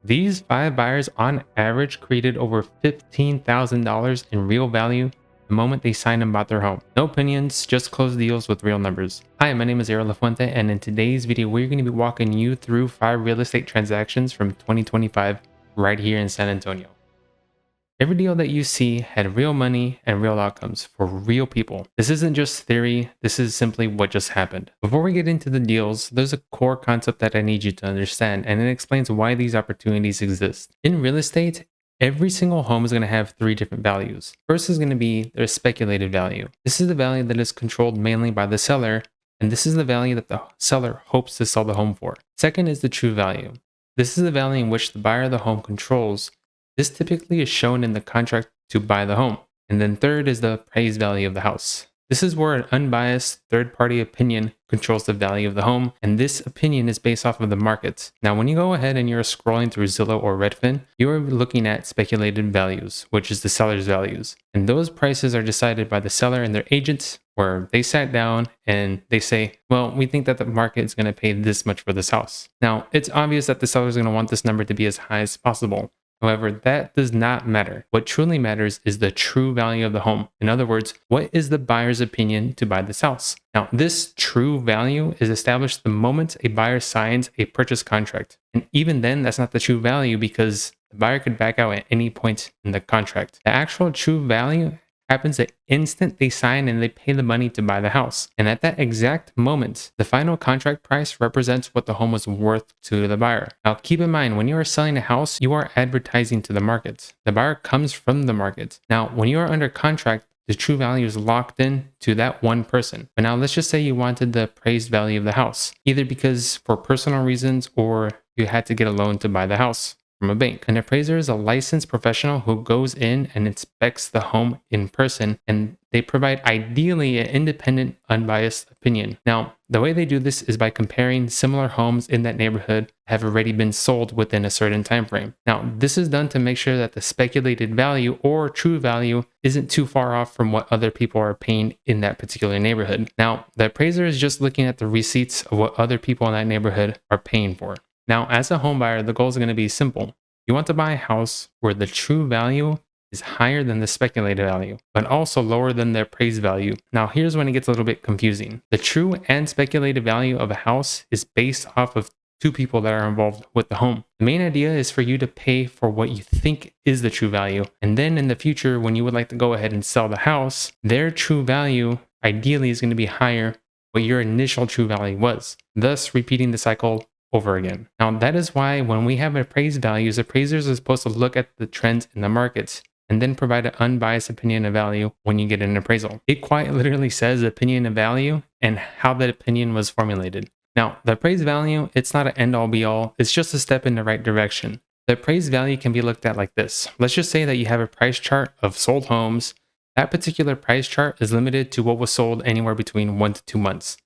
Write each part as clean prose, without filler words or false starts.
These 5 buyers on average created over $15,000 in real value the moment they signed and bought their home. No opinions, just closed deals with real numbers. Hi, my name is Aaron LaFuente, and in today's video, we're going to be walking you through 5 real estate transactions from 2025 right here in San Antonio. Every deal that you see had real money and real outcomes for real people. This isn't just theory, this is simply what just happened. Before we get into the deals, there's a core concept that I need you to understand, and it explains why these opportunities exist. In real estate, every single home is going to have 3 different values. First is going to be their speculated value. This is the value that is controlled mainly by the seller, and this is the value that the seller hopes to sell the home for. Second is the true value. This is the value in which the buyer of the home controls. This typically is shown in the contract to buy the home. And then third is the appraised value of the house. This is where an unbiased third-party opinion controls the value of the home, and this opinion is based off of the market. Now, when you go ahead and you're scrolling through Zillow or Redfin, you are looking at speculated values, which is the seller's values. And those prices are decided by the seller and their agents, where they sat down and they say, well, we think that the market is going to pay this much for this house. Now, it's obvious that the seller is going to want this number to be as high as possible. However, that does not matter. What truly matters is the true value of the home. In other words, what is the buyer's opinion to buy this house? Now, this true value is established the moment a buyer signs a purchase contract. And even then, that's not the true value because the buyer could back out at any point in the contract. The actual true value happens the instant they sign and they pay the money to buy the house. And at that exact moment, the final contract price represents what the home was worth to the buyer. Now, keep in mind, when you are selling a house, you are advertising to the market. The buyer comes from the market. Now, when you are under contract, the true value is locked in to that one person. But now let's just say you wanted the appraised value of the house, either because for personal reasons or you had to get a loan to buy the house from a bank. An appraiser is a licensed professional who goes in and inspects the home in person, and they provide ideally an independent, unbiased opinion. Now, the way they do this is by comparing similar homes in that neighborhood that have already been sold within a certain time frame. Now, this is done to make sure that the speculated value or true value isn't too far off from what other people are paying in that particular neighborhood. Now, the appraiser is just looking at the receipts of what other people in that neighborhood are paying for. Now, as a home buyer, the goal is going to be simple. You want to buy a house where the true value is higher than the speculated value, but also lower than the appraised value. Now, here's when it gets a little bit confusing. The true and speculated value of a house is based off of 2 people that are involved with the home. The main idea is for you to pay for what you think is the true value. And then in the future, when you would like to go ahead and sell the house, their true value ideally is going to be higher what your initial true value was, thus repeating the cycle over again. Now, that is why when we have appraised values, appraisers are supposed to look at the trends in the markets and then provide an unbiased opinion of value when you get an appraisal. It quite literally says opinion of value and how that opinion was formulated. Now, the appraised value, it's not an end-all be-all, it's just a step in the right direction. The appraised value can be looked at like this. Let's just say that you have a price chart of sold homes. That particular price chart is limited to what was sold anywhere between 1 to 2 months.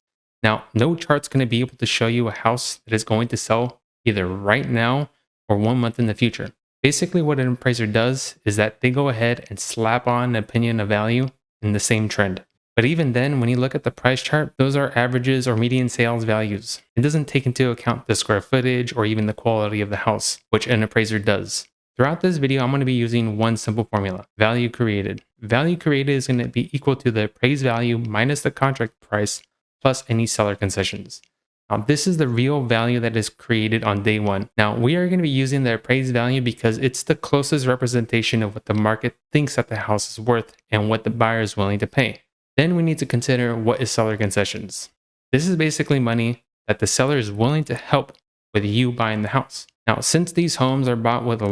Now, no chart's going to be able to show you a house that is going to sell either right now or 1 month in the future. Basically, what an appraiser does is that they go ahead and slap on an opinion of value in the same trend. But even then, when you look at the price chart, those are averages or median sales values. It doesn't take into account the square footage or even the quality of the house, which an appraiser does. Throughout this video, I'm going to be using one simple formula, value created. Value created is going to be equal to the appraised value minus the contract price plus any seller concessions. Now, this is the real value that is created on day one. Now, we are going to be using the appraised value because it's the closest representation of what the market thinks that the house is worth and what the buyer is willing to pay. Then we need to consider what is seller concessions. This is basically money that the seller is willing to help with you buying the house. Now, since these homes are bought with a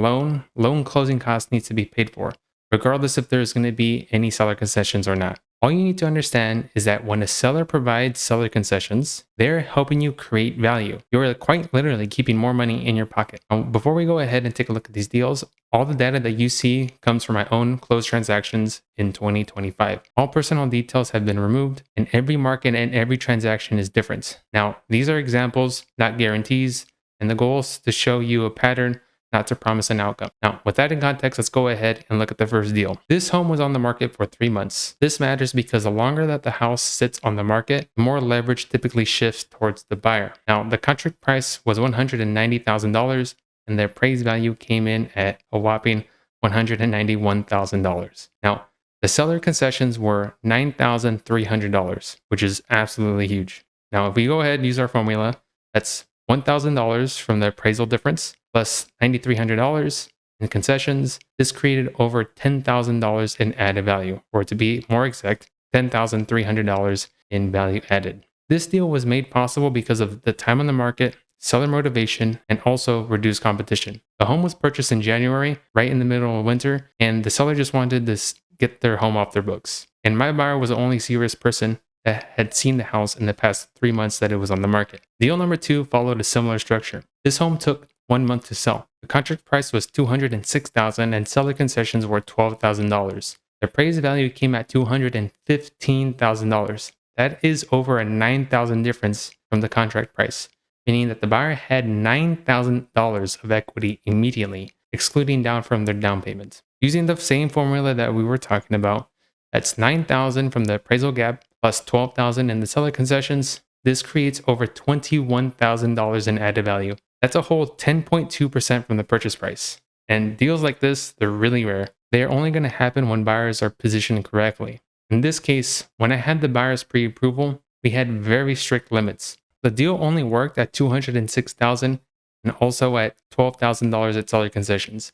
loan closing costs needs to be paid for, regardless if there's going to be any seller concessions or not. All you need to understand is that when a seller provides seller concessions, they're helping you create value. You're quite literally keeping more money in your pocket. Now, before we go ahead and take a look at these deals, all the data that you see comes from my own closed transactions in 2025. All personal details have been removed, and every market and every transaction is different. Now, these are examples, not guarantees, and the goal is to show you a pattern, not to promise an outcome. Now, with that in context, let's go ahead and look at the first deal. This home was on the market for 3 months. This matters because the longer that the house sits on the market, the more leverage typically shifts towards the buyer. Now, the contract price was $190,000. and the appraised value came in at a whopping $191,000. Now, the seller concessions were $9,300, which is absolutely huge. Now, if we go ahead and use our formula, that's $1,000 from the appraisal difference plus $9,300 in concessions. This created over $10,000 in added value, or to be more exact, $10,300 in value added. This deal was made possible because of the time on the market, seller motivation, and also reduced competition. The home was purchased in January, right in the middle of winter, and the seller just wanted to get their home off their books. And my buyer was the only serious person that had seen the house in the past 3 months that it was on the market. Deal number 2 followed a similar structure. This home took 1 month to sell. The contract price was $206,000 and seller concessions were $12,000. The appraised value came at $215,000. That is over a $9,000 difference from the contract price, meaning that the buyer had $9,000 of equity immediately, excluding down from their down payment. Using the same formula that we were talking about, that's $9,000 from the appraisal gap plus $12,000 in the seller concessions. This creates over $21,000 in added value. That's a whole 10.2% from the purchase price. And deals like this, they're really rare. They are only going to happen when buyers are positioned correctly. In this case, when I had the buyer's pre-approval, we had very strict limits. The deal only worked at $206,000 and also at $12,000 at seller concessions.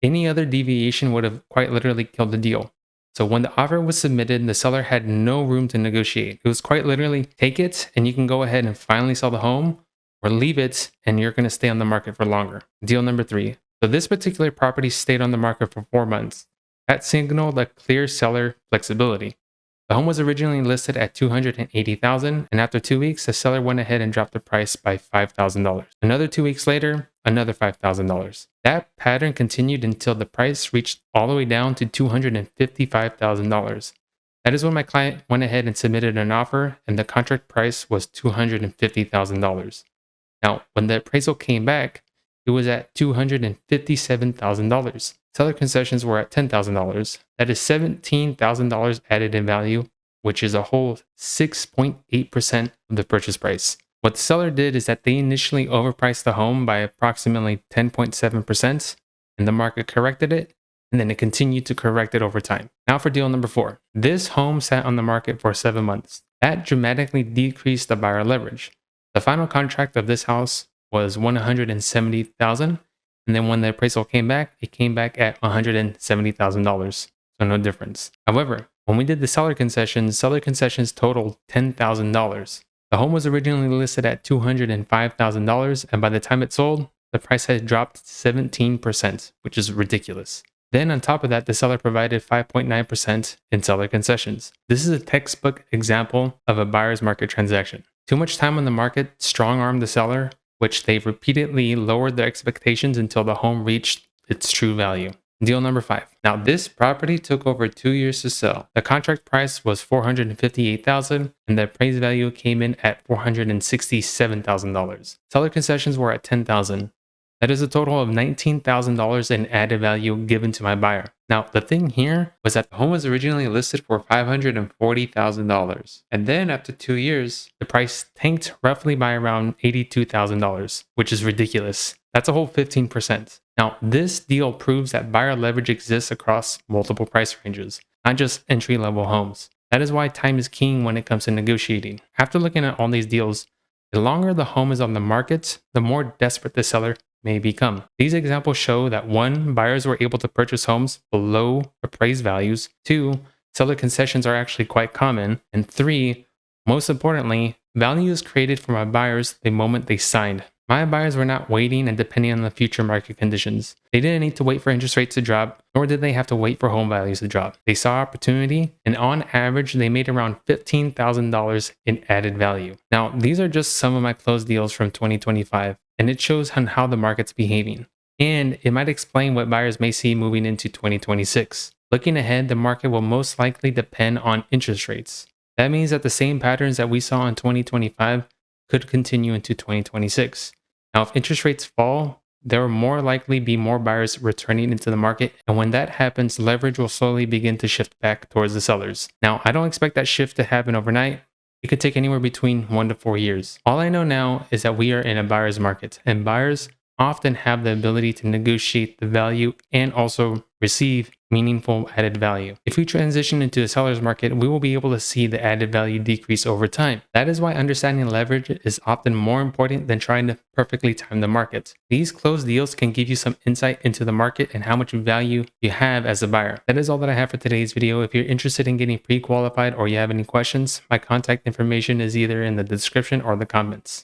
Any other deviation would have quite literally killed the deal. So when the offer was submitted, the seller had no room to negotiate. It was quite literally, take it and you can go ahead and finally sell the home, or leave it and you're going to stay on the market for longer. Deal number 3. So this particular property stayed on the market for 4 months. That signaled a clear seller flexibility. The home was originally listed at $280,000, and after 2 weeks, the seller went ahead and dropped the price by $5,000. Another 2 weeks later, another $5,000. That pattern continued until the price reached all the way down to $255,000. That is when my client went ahead and submitted an offer, and the contract price was $250,000. Now, when the appraisal came back, it was at $257,000. Seller concessions were at $10,000. That is $17,000 added in value, which is a whole 6.8% of the purchase price. What the seller did is that they initially overpriced the home by approximately 10.7%, and the market corrected it, and then it continued to correct it over time. Now for deal number 4. This home sat on the market for 7 months. That dramatically decreased the buyer leverage. The final contract of this house was $170,000, and then when the appraisal came back, it came back at $170,000, so no difference. However, when we did the seller concessions totaled $10,000. The home was originally listed at $205,000, and by the time it sold, the price had dropped 17%, which is ridiculous. Then on top of that, the seller provided 5.9% in seller concessions. This is a textbook example of a buyer's market transaction. Too much time on the market strong-armed the seller, which they repeatedly lowered their expectations until the home reached its true value. Deal number 5. Now this property took over 2 years to sell. The contract price was $458,000 and the appraised value came in at $467,000. Seller concessions were at $10,000. That is a total of $19,000 in added value given to my buyer. Now, the thing here was that the home was originally listed for $540,000. And then after 2 years, the price tanked roughly by around $82,000, which is ridiculous. That's a whole 15%. Now, this deal proves that buyer leverage exists across multiple price ranges, not just entry-level homes. That is why time is king when it comes to negotiating. After looking at all these deals, the longer the home is on the market, the more desperate the seller may become. These examples show that 1, buyers were able to purchase homes below appraised values. 2, seller concessions are actually quite common. And 3, most importantly, value is created for my buyers the moment they signed. My buyers were not waiting and depending on the future market conditions. They didn't need to wait for interest rates to drop, nor did they have to wait for home values to drop. They saw opportunity, and on average, they made around $15,000 in added value. Now, these are just some of my closed deals from 2025, and it shows on how the market's behaving. And it might explain what buyers may see moving into 2026. Looking ahead, the market will most likely depend on interest rates. That means that the same patterns that we saw in 2025 could continue into 2026. Now, if interest rates fall, there will more likely be more buyers returning into the market, and when that happens, leverage will slowly begin to shift back towards the sellers. Now, I don't expect that shift to happen overnight. It could take anywhere between 1 to 4 years. All I know now is that we are in a buyer's market, and buyers often have the ability to negotiate the value and also receive meaningful added value. If we transition into a seller's market, we will be able to see the added value decrease over time. That is why understanding leverage is often more important than trying to perfectly time the markets. These closed deals can give you some insight into the market and how much value you have as a buyer. That is all that I have for today's video. If you're interested in getting pre-qualified or you have any questions, my contact information is either in the description or the comments.